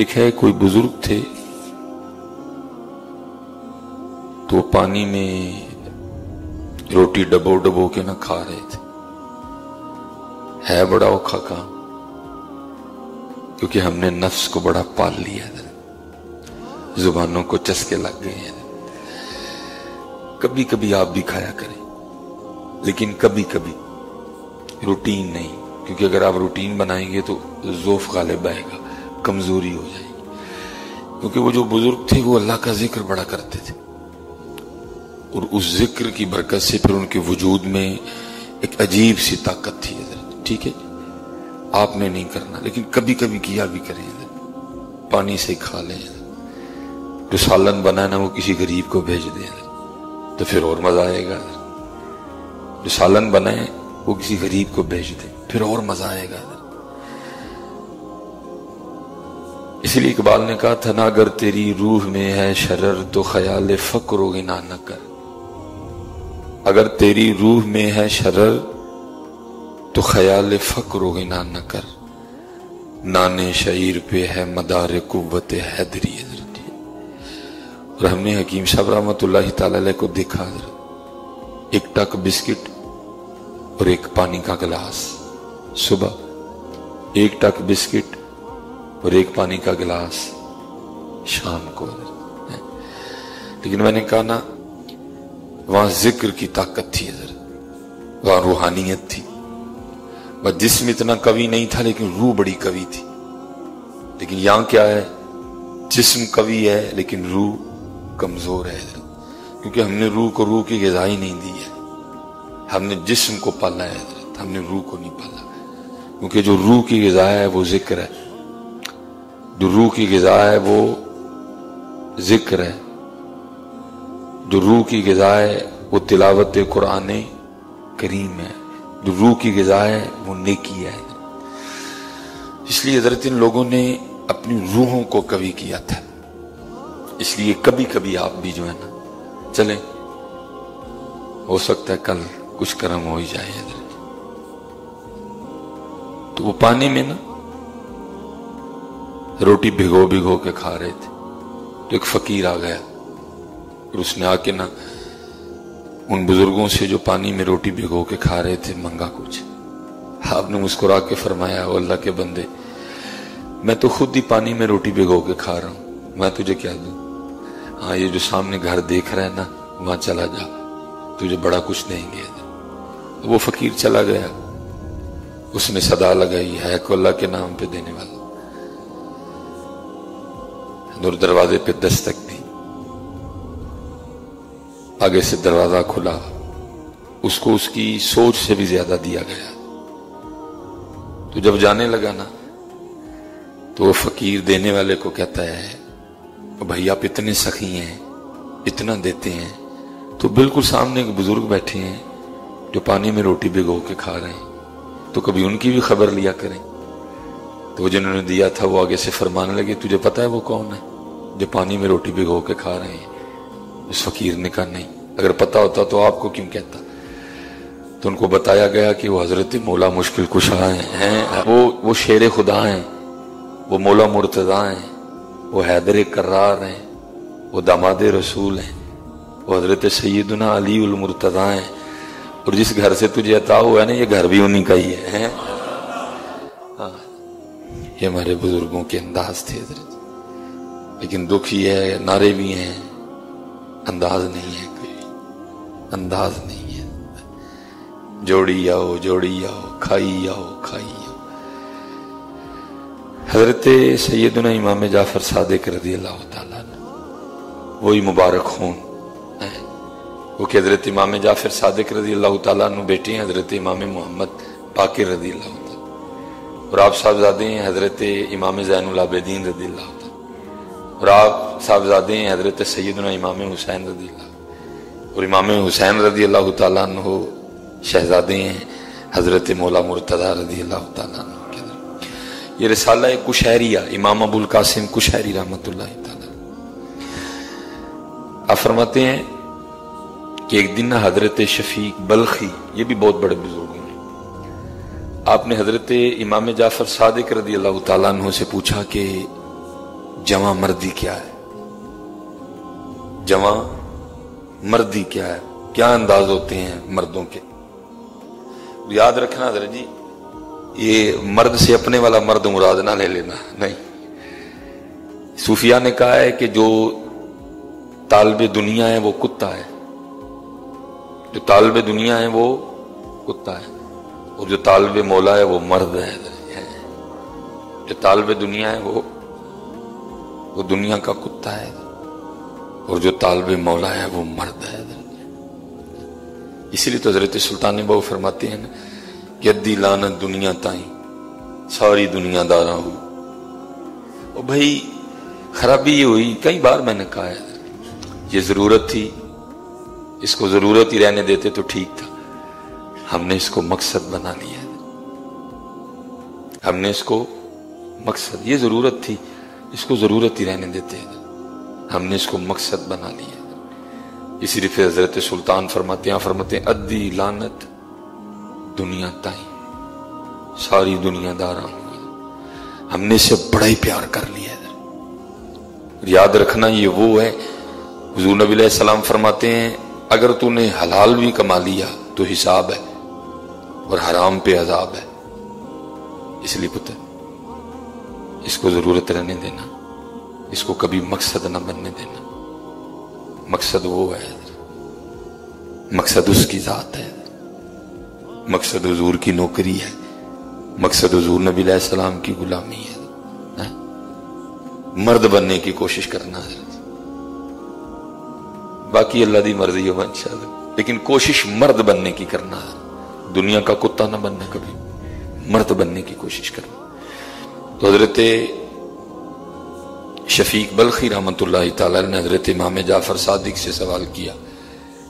لکھا ہے کوئی بزرگ تھے تو پانی میں روٹی ڈبو ڈبو کے نہ کھا رہے تھے. ہے بڑا اوکھا کام، کیونکہ ہم نے نفس کو بڑا پال لیا ہے، زبانوں کو چسکے لگ گئے ہیں. کبھی کبھی آپ بھی کھایا کریں، لیکن کبھی کبھی، روٹین نہیں. کیونکہ اگر آپ روٹین بنائیں گے تو ذوف غالب آئے گا، کمزوری ہو جائے گی. کیونکہ وہ جو بزرگ تھے وہ اللہ کا ذکر بڑا کرتے تھے، اور اس ذکر کی برکت سے پھر ان کے وجود میں ایک عجیب سی طاقت تھی. ٹھیک ہے، آپ نے نہیں کرنا، لیکن کبھی کبھی کیا بھی کریں. پانی سے کھا لیں، جو سالن بنا نا وہ کسی غریب کو بھیج دیں تو پھر اور مزہ آئے گا. جو سالن بنائے وہ کسی غریب کو بھیج دیں، پھر اور مزہ آئے گا. اسی لیے اقبال نے کہا تھا نا، اگر تیری روح میں ہے شرر تو خیال فقر و غنا نہ کر. اگر تیری روح میں ہے شرر تو خیال فقر و غنا نہ کر. نانے شعیر پہ ہے مدار قوت حیدری. اور ہم نے حکیم صاحب رحمۃ اللہ تعالی علیہ کو دیکھا، ایک ٹک بسکٹ اور ایک پانی کا گلاس. صبح ایک ٹک بسکٹ اور ایک پانی کا گلاس، شام کو. لیکن میں نے کہا نا، وہاں ذکر کی طاقت تھی، وہاں روحانیت تھی. بس جسم اتنا قوی نہیں تھا لیکن روح بڑی قوی تھی. لیکن یہاں کیا ہے، جسم قوی ہے لیکن روح کمزور ہے. کیونکہ ہم نے روح کو روح کی غذا ہی نہیں دی ہے، ہم نے جسم کو پالا ہے، ہم نے روح کو نہیں پالا. کیونکہ جو روح کی غذا ہے وہ ذکر ہے، جو روح کی غذا ہے وہ ذکر ہے، جو روح کی غذا ہے وہ تلاوت قرآن کریم ہے، جو روح کی غذا ہے وہ نیکی ہے. اس لیے حضرت ان لوگوں نے اپنی روحوں کو قوی کیا تھا. اس لیے کبھی کبھی آپ بھی جو ہے نا چلیں، ہو سکتا ہے کل کچھ کرم ہو ہی جائے. حضرت تو وہ پانی میں نا روٹی بھگو بھگو کے کھا رہے تھے. تو ایک فقیر آ گیا اور اس نے آ کے نا ان بزرگوں سے جو پانی میں روٹی بھگو کے کھا رہے تھے مانگا کچھ. آپ نے مسکرا کے فرمایا، او اللہ کے بندے، میں تو خود ہی پانی میں روٹی بھگو کے کھا رہا ہوں، میں تجھے کیا دوں؟ ہاں، یہ جو سامنے گھر دیکھ رہا ہے نا، وہاں چلا جا، تجھے بڑا کچھ دیں گے. وہ فقیر چلا گیا. اس نے صدا لگائی، ہے کو اللہ کے نام پہ دینے والا. دور دروازے پہ دستک دی، آگے سے دروازہ کھلا، اس کو اس کی سوچ سے بھی زیادہ دیا گیا. تو جب جانے لگا نا تو وہ فقیر دینے والے کو کہتا ہے، بھائی آپ اتنے سخی ہیں، اتنا دیتے ہیں. تو بالکل سامنے ایک بزرگ بیٹھے ہیں جو پانی میں روٹی بھگو کے کھا رہے ہیں، تو کبھی ان کی بھی خبر لیا کریں. تو جنہوں نے دیا تھا وہ آگے سے فرمانے لگے، تجھے پتا ہے وہ کون ہے جو پانی میں روٹی بھگو کے کھا رہے ہیں؟ اس فقیر نے کہا نہیں، اگر پتا ہوتا تو آپ کو کیوں کہتا. تو ان کو بتایا گیا کہ وہ حضرت مولا مشکل کشا ہیں، وہ شیر خدا ہیں، وہ مولا مرتضیٰ ہیں، وہ حیدر کرار ہیں، وہ داماد رسول ہیں، وہ حضرت سیدنا علی المرتضیٰ ہیں. اور جس گھر سے تجھے عطا ہوا ہے نا، یہ گھر بھی انہی کا ہی ہے. یہ ہمارے بزرگوں کے انداز تھے حضرت. لیکن دکھ یہ ہے، نعرے بھی ہیں، انداز نہیں ہے، کوئی انداز نہیں ہے. جوڑی آؤ جوڑی آؤ، کھائی آؤ کھائی آؤ. حضرت سیدنا امام جعفر صادق رضی اللہ تعالیٰ عنہ، وہی مبارک خون ہیں، وہ کہ حضرت امام جعفر صادق رضی اللہ تعالیٰ عنہ بیٹے ہیں حضرت امام محمد باقر رضی اللہ تعالیٰ، اور آپ صاحبزادے ہیں حضرت امام زین العابدین رضی اللہ تعالیٰ، اور آپ صاحبزادے ہیں حضرت سیدنا امام حسین رضی اللہ، اور امام حسین رضی اللہ تعالیٰ عنہ شہزادے ہیں حضرت مولا مرتضیٰ رضی اللہ تعالیٰ عنہ. یہ رسالہ کشہریہ امام ابو القاسم کشہری رحمۃ اللہ تعالیٰ. آپ فرماتے ہیں کہ ایک دن حضرت شفیق بلخی، یہ بھی بہت بڑے بزرگ ہیں، آپ نے حضرت امام جعفر صادق رضی اللہ تعالیٰ عنہ سے پوچھا کہ جواں مردی کیا ہے، جواں مردی کیا ہے، کیا انداز ہوتے ہیں مردوں کے. یاد رکھنا حضرت جی، یہ مرد سے اپنے والا مرد مراد نہ لے لینا، نہیں. صوفیاء نے کہا ہے کہ جو طالب دنیا ہے وہ کتا ہے، جو طالب دنیا ہے وہ کتا ہے، اور جو طالب مولا ہے وہ مرد ہے. جو طالب دنیا ہے وہ دنیا کا کتا ہے، اور جو طالب مولا ہے وہ مرد ہے. اسی لیے تو حضرت سلطان بہو فرماتے ہیں نا کہ ادی لانت دنیا تائیں ساری دنیا داراں ہو. اور بھائی خرابی یہ ہوئی، کئی بار میں نے کہا ہے یہ ضرورت تھی، اس کو ضرورت ہی رہنے دیتے تو ٹھیک تھا. ہم نے اس کو مقصد بنا لیا ہے، ہم نے اس کو مقصد، یہ ضرورت تھی اس کو ضرورت ہی رہنے دیتے ہیں، ہم نے اس کو مقصد بنا لیا. اسی لیے پھر حضرت سلطان فرماتے ہیں ادی لانت دنیا تائیں ساری دنیا داراں ہوئی. ہم نے اسے بڑا ہی پیار کر لیا ہے. یاد رکھنا یہ وہ ہے، حضور نبی علیہ السلام فرماتے ہیں اگر تو نے حلال بھی کما لیا تو حساب ہے اور حرام پہ عذاب ہے. اس لیے پتہ اس کو ضرورت رہنے دینا، اس کو کبھی مقصد نہ بننے دینا. مقصد وہ ہے، مقصد اس کی ذات ہے، مقصد حضور کی نوکری ہے، مقصد حضور نبی علیہ السلام کی غلامی ہے. مرد بننے کی کوشش کرنا ہے، باقی اللہ دی مرضی ہو انشاءاللہ، لیکن کوشش مرد بننے کی کرنا ہے، دنیا کا کتا نہ بننا، کبھی مرد بننے کی کوشش کرنا. تو حضرت شفیق بلخی رحمت اللہ تعالی نے حضرت امام جعفر صادق سے سوال کیا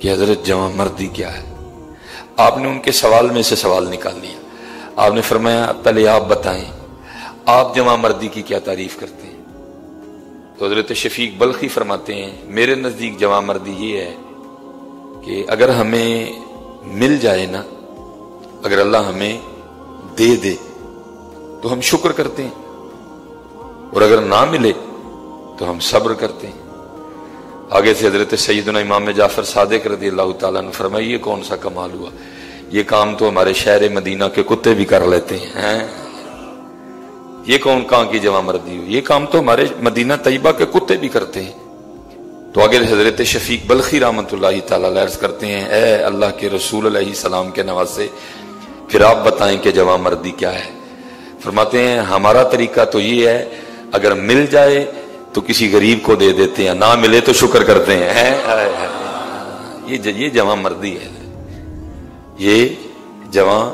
کہ حضرت جواں مردی کیا ہے. آپ نے ان کے سوال میں سے سوال نکال لیا. آپ نے فرمایا پہلے آپ بتائیں آپ جواں مردی کی کیا تعریف کرتے ہیں. تو حضرت شفیق بلخی فرماتے ہیں میرے نزدیک جواں مردی یہ ہے کہ اگر ہمیں مل جائے نا، اگر اللہ ہمیں دے دے تو ہم شکر کرتے ہیں، اور اگر نہ ملے تو ہم صبر کرتے ہیں. آگے سے حضرت سیدنا امام جعفر صادق رضی اللہ تعالیٰ نے فرمایا یہ کون سا کمال ہوا، یہ کام تو ہمارے شہر مدینہ کے کتے بھی کر لیتے ہیں. یہ کون کہاں کی جواں مردی ہو، یہ کام تو ہمارے مدینہ طیبہ کے کتے بھی کرتے ہیں. تو آگے حضرت شفیق بلخی رحمت اللہ تعالیٰ عرض کرتے ہیں اے اللہ کے رسول علیہ السلام کے نواسے، پھر آپ بتائیں کہ جواں مردی کیا ہے. فرماتے ہیں ہمارا طریقہ تو یہ ہے اگر مل جائے تو کسی غریب کو دے دیتے ہیں، نہ ملے تو شکر کرتے ہیں. یہ جواں مردی ہے، یہ جواں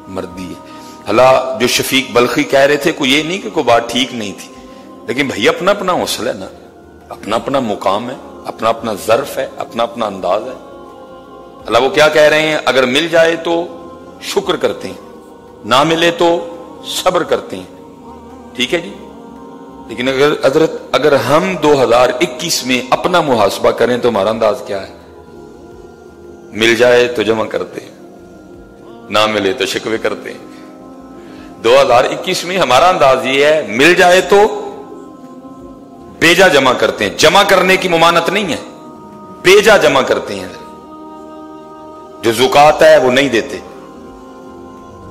مردی ہے. اللہ جو شفیق بلخی کہہ رہے تھے کوئی یہ نہیں کہ کوئی بات ٹھیک نہیں تھی، لیکن بھائی اپنا اپنا حوصلہ ہے نا، اپنا اپنا مقام ہے، اپنا اپنا ظرف ہے، اپنا اپنا انداز ہے. اللہ وہ کیا کہہ رہے ہیں اگر مل جائے تو شکر کرتے ہیں، نہ ملے تو صبر کرتے ہیں. ٹھیک ہے جی. لیکن اگر ہم 2021 میں اپنا محاسبہ کریں تو ہمارا انداز کیا ہے؟ مل جائے تو جمع کرتے ہیں، نہ ملے تو شکوے کرتے ہیں. 2021 میں ہمارا انداز یہ ہے مل جائے تو بیجا جمع کرتے ہیں. جمع کرنے کی ممانت نہیں ہے، بیجا جمع کرتے ہیں. جو زکات ہے وہ نہیں دیتے،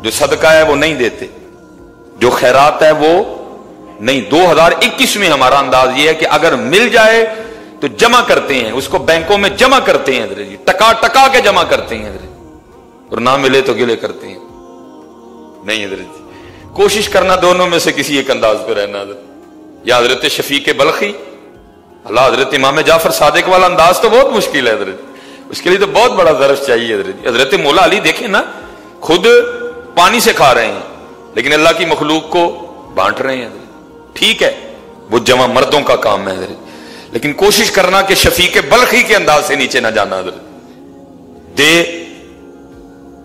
جو صدقہ ہے وہ نہیں دیتے، جو خیرات ہے وہ نہیں. 2021 میں ہمارا انداز یہ ہے کہ اگر مل جائے تو جمع کرتے ہیں، اس کو بینکوں میں جمع کرتے ہیں حضرت جی، ٹکا ٹکا کے جمع کرتے ہیں حضرت، اور نہ ملے تو گلے کرتے ہیں. نہیں حضرت جی، کوشش کرنا دونوں میں سے کسی ایک انداز پہ رہنا حضرت. یا حضرت شفیق بلخی اللہ حضرت امام جعفر صادق والا انداز تو بہت مشکل ہے حضرت، اس کے لیے تو بہت بڑا ظرف چاہیے حضرت. حضرت مولا علی دیکھیں نا، خود پانی سے کھا رہے ہیں لیکن اللہ کی مخلوق کو بانٹ رہے ہیں. ٹھیک ہے وہ جمع مردوں کا کام ہے حضرت، لیکن کوشش کرنا کہ شفیق بلخی کے انداز سے نیچے نہ جانا حضرت. دے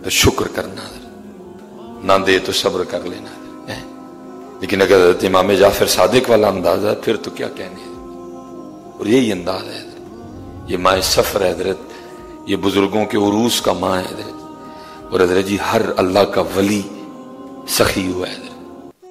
تو شکر کرنا حضرت، نہ دے تو صبر کر لینا حضرت. لیکن اگر حضرت امام جعفر صادق والا انداز ہے پھر تو کیا کہنے ہے. اور یہی انداز ہے حضرت، یہ ماہ سفر ہے حضرت، یہ بزرگوں کے عروس کا ماہ ہے حضرت. اور حضرت جی ہر اللہ کا ولی سخی ہوا ہے حضرت.